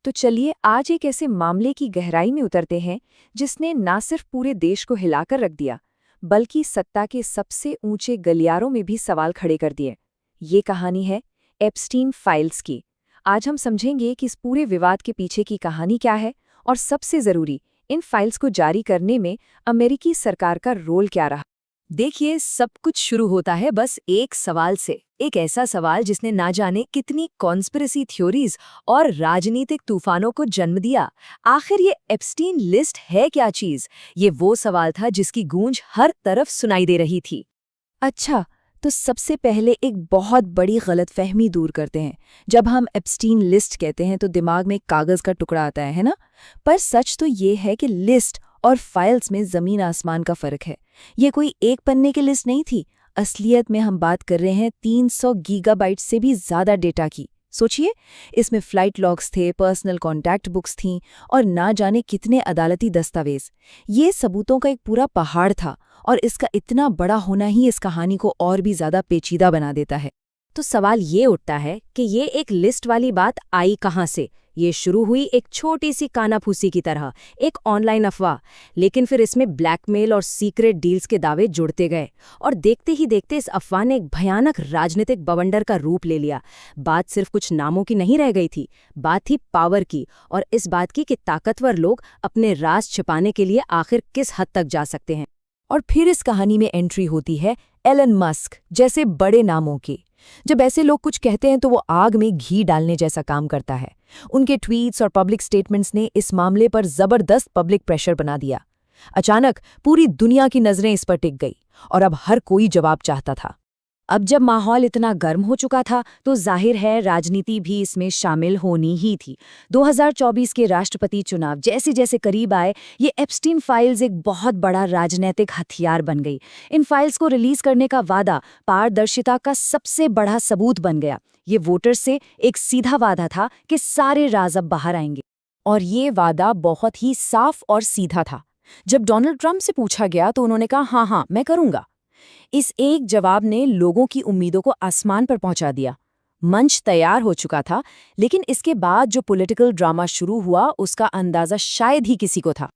तो चलिए आज एक ऐसे मामले की गहराई में उतरते हैं जिसने ना सिर्फ पूरे देश को हिलाकर रख दिया, बल्कि सत्ता के सबसे ऊंचे गलियारों में भी सवाल खड़े कर दिए। ये कहानी है एप्स्टीन फाइल्स की। आज हम समझेंगे कि इस पूरे विवाद के पीछे की कहानी क्या है और सबसे जरूरी, इन फाइल्स को जारी करने में अमेरिकी सरकार का रोल क्या रहा। देखिए, सब कुछ शुरू होता है बस एक सवाल से। एक ऐसा सवाल जिसने ना जाने कितनी कॉन्स्पिरेसी थ्योरीज और राजनीतिक तूफानों को जन्म दिया। आखिर ये एप्स्टीन लिस्ट है क्या चीज? ये वो सवाल था जिसकी गूंज हर तरफ सुनाई दे रही थी। अच्छा, तो सबसे पहले एक बहुत बड़ी गलतफहमी दूर करते हैं। जब हम एप्स्टीन लिस्ट कहते हैं तो दिमाग में एक कागज का टुकड़ा आता है ना? पर सच तो ये है कि लिस्ट और फाइल्स में जमीन आसमान का फर्क है। ये कोई एक पन्ने की लिस्ट नहीं थी। असलियत में हम बात कर रहे हैं 300 गीगाबाइट से भी ज्यादा डेटा की। सोचिए, इसमें फ्लाइट लॉग्स थे, पर्सनल कॉन्टैक्ट बुक्स थीं और ना जाने कितने अदालती दस्तावेज। ये सबूतों का एक पूरा पहाड़ था और इसका इतना बड़ा होना ही इस कहानी को और भी ज्यादा पेचीदा बना देता है। तो सवाल ये उठता है कि ये एक लिस्ट वाली बात आई कहाँ से? ये शुरू हुई एक छोटी सी कानाफूसी की तरह, एक ऑनलाइन अफवाह। लेकिन फिर इसमें ब्लैकमेल और सीक्रेट डील्स के दावे जुड़ते गए और देखते ही देखते इस अफवाह ने एक भयानक राजनीतिक बवंडर का रूप ले लिया। बात सिर्फ कुछ नामों की नहीं रह गई थी, बात थी पावर की, और इस बात की कि ताकतवर लोग अपने राज छिपाने के लिए आखिर किस हद तक जा सकते हैं। और फिर इस कहानी में एंट्री होती है एलन मस्क जैसे बड़े नामों की। जब ऐसे लोग कुछ कहते हैं तो वो आग में घी डालने जैसा काम करता है। उनके ट्वीट्स और पब्लिक स्टेटमेंट्स ने इस मामले पर जबरदस्त पब्लिक प्रेशर बना दिया। अचानक पूरी दुनिया की नजरें इस पर टिक गई और अब हर कोई जवाब चाहता था। अब जब माहौल इतना गर्म हो चुका था तो जाहिर है राजनीति भी इसमें शामिल होनी ही थी। 2024 के राष्ट्रपति चुनाव जैसे जैसे करीब आए, ये एप्स्टीन फाइल्स एक बहुत बड़ा राजनीतिक हथियार बन गई। इन फाइल्स को रिलीज करने का वादा पारदर्शिता का सबसे बड़ा सबूत बन गया। ये वोटर्स से एक सीधा वादा था कि सारे राज अब बाहर आएंगे। और ये वादा बहुत ही साफ और सीधा था। जब डोनाल्ड ट्रंप से पूछा गया तो उन्होंने कहा, हाँ हाँ मैं करूंगा। इस एक जवाब ने लोगों की उम्मीदों को आसमान पर पहुंचा दिया। मंच तैयार हो चुका था, लेकिन इसके बाद जो पॉलिटिकल ड्रामा शुरू हुआ उसका अंदाजा शायद ही किसी को था।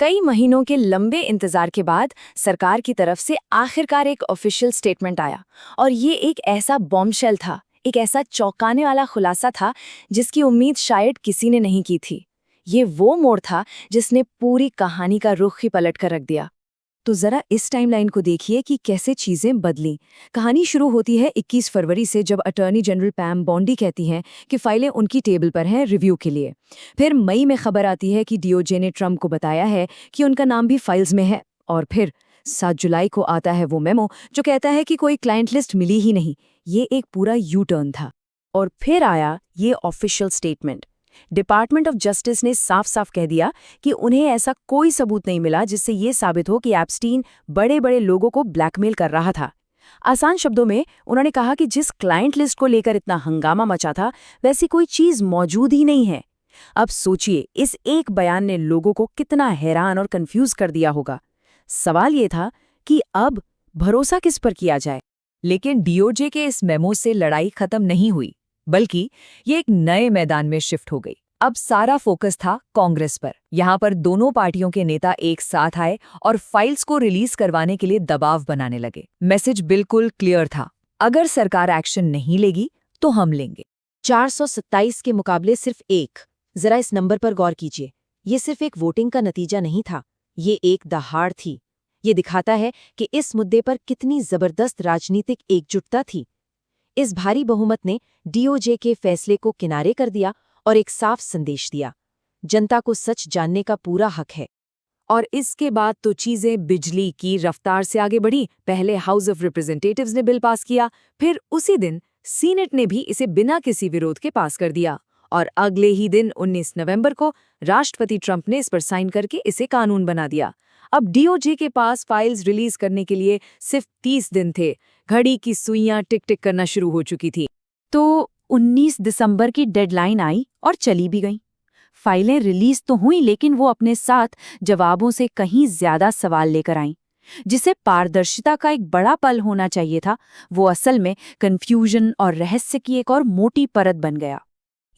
कई महीनों के लंबे इंतजार के बाद सरकार की तरफ से आखिरकार एक ऑफिशियल स्टेटमेंट आया, और ये एक ऐसा बॉम्बशेल था, एक ऐसा चौंकाने वाला खुलासा था जिसकी उम्मीद शायद किसी ने नहीं की थी। ये वो मोड़ था जिसने पूरी कहानी का रुख ही पलट कर रख दिया। तो जरा इस टाइमलाइन को देखिए कि कैसे चीजें बदलीं। कहानी शुरू होती है 21 फरवरी से, जब अटॉर्नी जनरल पैम बॉन्डी कहती हैं कि फाइलें उनकी टेबल पर हैं रिव्यू के लिए। फिर मई में खबर आती है कि डीओजे ने ट्रंप को बताया है कि उनका नाम भी फाइल्स में है। और फिर 7 जुलाई को आता है वो मेमो जो कहता है कि कोई क्लाइंट लिस्ट मिली ही नहीं। ये एक पूरा यू टर्न था। और फिर आया ये official statement. Department of justice ने साफ साफ कह दिया कि उन्हें ऐसा कोई सबूत नहीं मिला जिससे ये साबित हो कि एप्स्टीन बड़े बड़े लोगों को ब्लैकमेल कर रहा था। आसान शब्दों में उन्होंने कहा कि जिस क्लाइंट लिस्ट को लेकर इतना हंगामा मचा था, वैसी कोई चीज मौजूद ही नहीं है। अब सोचिए, इस एक बयान ने लोगों को कितना हैरान और कंफ्यूज कर दिया होगा। सवाल ये था कि अब भरोसा किस पर किया जाए। लेकिन डीओजे के इस मेमो से लड़ाई खत्म नहीं हुई, बल्कि ये एक नए मैदान में शिफ्ट हो गई। अब सारा फोकस था कांग्रेस पर। यहाँ पर दोनों पार्टियों के नेता एक साथ आए और फाइल्स को रिलीज करवाने के लिए दबाव बनाने लगे। मैसेज बिल्कुल क्लियर था, अगर सरकार एक्शन नहीं लेगी तो हम लेंगे। 427 के मुकाबले सिर्फ एक। जरा इस नंबर पर गौर कीजिए। ये सिर्फ एक वोटिंग का नतीजा नहीं था, ये एक दहाड़ थी। ये दिखाता है कि इस मुद्दे पर कितनी जबरदस्त राजनीतिक एकजुटता थी। इस भारी बहुमत ने डीओजे के फैसले को किनारे कर दिया और एक साफ संदेश दिया, जनता को सच जानने का पूरा हक है। और इसके बाद तो चीजें बिजली की रफ्तार से आगे बढ़ी। पहले हाउस ऑफ रिप्रेजेंटेटिव्स ने बिल पास किया, फिर उसी दिन सीनेट ने भी इसे बिना किसी विरोध के पास कर दिया, और अगले ही दिन 19 नवंबर को राष्ट्रपति ट्रंप ने इस पर साइन करके इसे कानून बना दिया। अब डीओजे के पास फाइल्स रिलीज करने के लिए सिर्फ 30 दिन थे। घड़ी की सुइयां टिक टिक करना शुरू हो चुकी थी। तो 19 दिसंबर की डेडलाइन आई और चली भी गई। फाइलें रिलीज तो हुई, लेकिन वो अपने साथ जवाबों से कहीं ज्यादा सवाल लेकर आईं। जिसे पारदर्शिता का एक बड़ा पल होना चाहिए था, वो असल में कंफ्यूजन और रहस्य की एक और मोटी परत बन गया।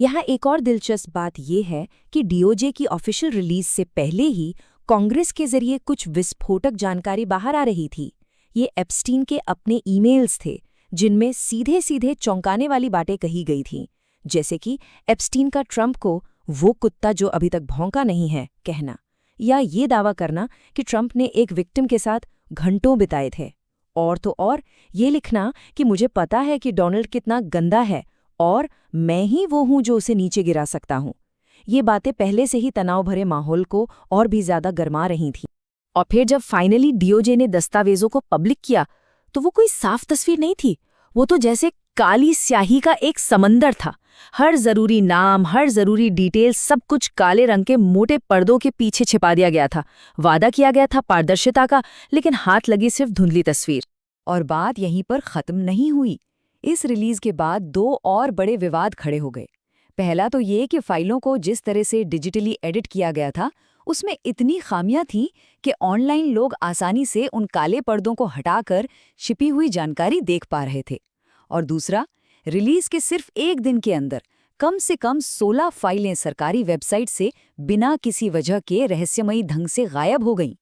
यहाँ एक और दिलचस्प बात यह है कि डीओजे की ऑफिशियल रिलीज से पहले ही कांग्रेस के जरिए कुछ विस्फोटक जानकारी बाहर आ रही थी। ये एप्स्टीन के अपने ईमेल्स थे, जिनमें सीधे सीधे चौंकाने वाली बातें कही गई थीं, जैसे कि एप्स्टीन का ट्रंप को वो कुत्ता जो अभी तक भौंका नहीं है कहना, या ये दावा करना कि ट्रंप ने एक विक्टिम के साथ घंटों बिताए थे। और तो और ये लिखना कि मुझे पता है कि डोनाल्ड कितना गंदा है और मैं ही वो हूं जो उसे नीचे गिरा सकता हूं। ये बातें पहले से ही तनाव भरे माहौल को और भी ज्यादा गरमा रही थीं। और फिर जब फाइनली डीओजे ने दस्तावेजों को पब्लिक किया तो वो कोई साफ तस्वीर नहीं थी, वो तो जैसे काली स्याही का एक समंदर था। हर जरूरी नाम, हर जरूरी डिटेल, सब कुछ काले रंग के मोटे पर्दों के पीछे छिपा दिया गया था। वादा किया गया था पारदर्शिता का, लेकिन हाथ लगी सिर्फ धुंधली तस्वीर। और बात यहीं पर खत्म नहीं हुई। इस रिलीज के बाद 2 और बड़े विवाद खड़े हो गए। पहला तो ये कि फाइलों को जिस तरह से डिजिटली एडिट किया गया था, उसमें इतनी खामियां थीं कि ऑनलाइन लोग आसानी से उन काले पर्दों को हटाकर छिपी हुई जानकारी देख पा रहे थे। और दूसरा, रिलीज के सिर्फ 1 दिन के अंदर कम से कम 16 फाइलें सरकारी वेबसाइट से बिना किसी वजह के रहस्यमयी ढंग से गायब हो गईं।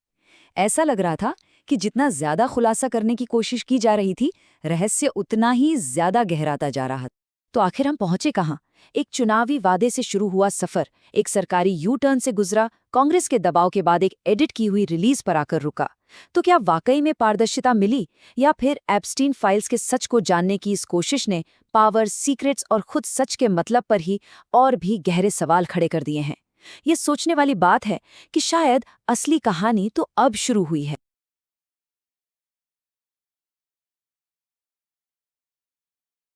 ऐसा लग रहा था कि जितना ज्यादा खुलासा करने की कोशिश की जा रही थी, रहस्य उतना ही ज्यादा गहराता जा रहा था। तो आखिर हम पहुंचे कहाँ? एक चुनावी वादे से शुरू हुआ सफर एक सरकारी यू टर्न से गुजरा, कांग्रेस के दबाव के बाद एक एडिट की हुई रिलीज पर आकर रुका। तो क्या वाकई में पारदर्शिता मिली, या फिर एप्स्टीन फाइल्स के सच को जानने की इस कोशिश ने पावर, सीक्रेट्स और खुद सच के मतलब पर ही और भी गहरे सवाल खड़े कर दिए हैं? ये सोचने वाली बात है कि शायद असली कहानी तो अब शुरू हुई है।